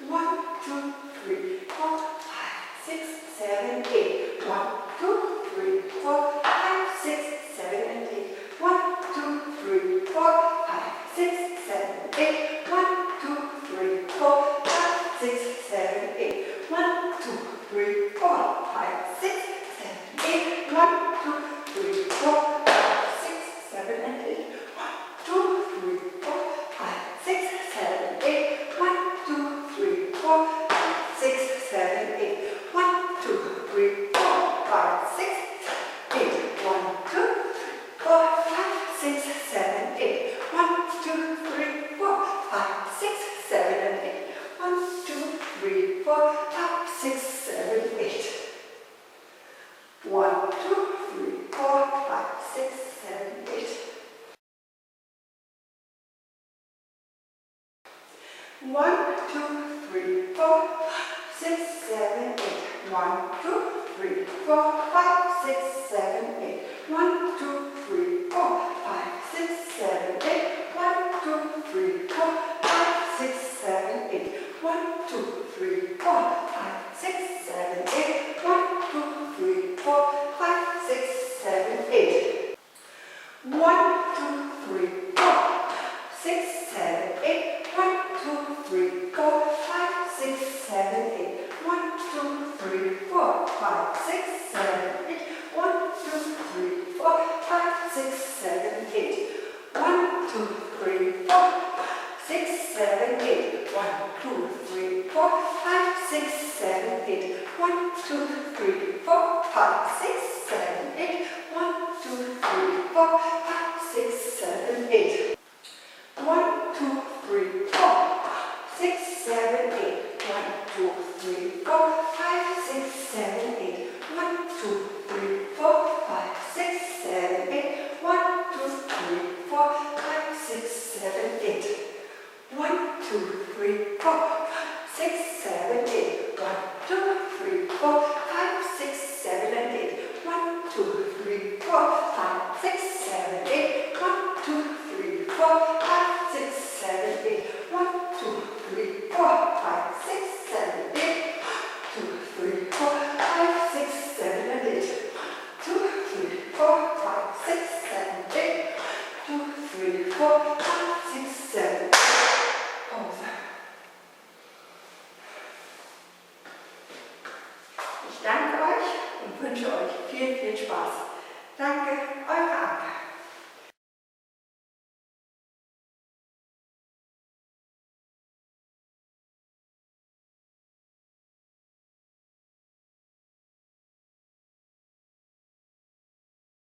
1, 2, 3, 4, 5, 6, 7, 8. 1, 2, 3, 4, 5, 6, 7, and 8. 1, 2, 3, 4, 5, 6, 7, 8. 1, 2, 3, 4, 5, 6, 7, 8. 1, 2, 3, 4, 5, 6, 7, 8. 1, 2, 3, 4, 5, 6, 7, and 8. 1, 2, 3, 4, 5, 6, 7, 8. 1, 2, 3, 4, 5, 6, 7, 8. 1, 2, 3, 4, 5, 6, 8. 1, 2, 4, 5, 6, 7, 8. 1, 2, 3, 4, 5, 6, 7, and 8. 1, 2, 3, 4, 5, 6, 7, 8. 1, 2, 3, 4, 5, 6, 7, 8. 1, 2, 3, 4, 6, 7, 8. 1, 2, 3, 4, 5, 6, 7, 8. 1, 2, 3, 4, 5, 6, 7, 8. 1, 2, 3, 4, 5, 6, 7, 8. 1, 2, 3, 4, 5, 6, 7, 8. 1, 2, 3, 4, 5, 6, 7, 8. 1, 2, 3, 4, 6, 7, 8. 1, 2, 3, 4, 5, 6, 7, 8. 1, 2, 3, 4, 5, 6, 7, 8. 1, 2, 3, 4, 5, 6, 7, 8. 1, 2, 3, 4, 6, 7, 8. 1, 2, 3, 4, 5, 6, 7, 8. 1, 2, 3, 4, 5, 6, 7, 8. 1, 2, 3, 4, 5, 6, 7, 8. 1, 2, 3, 4, 6, 7, 8. 1, 2, 3, 4, 5, 6, 7, 8. 1, 2, 3, 4, 5, 6, 7, 8. 1, 2, 3, 4, 5, 6, 7, 8. 1, 2, 3, 4, 6, 7, 8. 1, 2, 3, 4, 5, 6, 7, and 8. 1, 2, 3, 4, 5, 6, 7, 8. 1, 2, 3, 4, 5, 6, 7, 8. 1, 2, 3, 4, 5, 6, 7, 8. 2, 3, 4, 5, 6, 7, and 8. 2, 3, 4, 5, 6, 7, 8. 2, 3, 4, 5, 6, 7. Pause. Ich danke euch und wünsche euch viel, viel Spaß. Danke, eure Anke.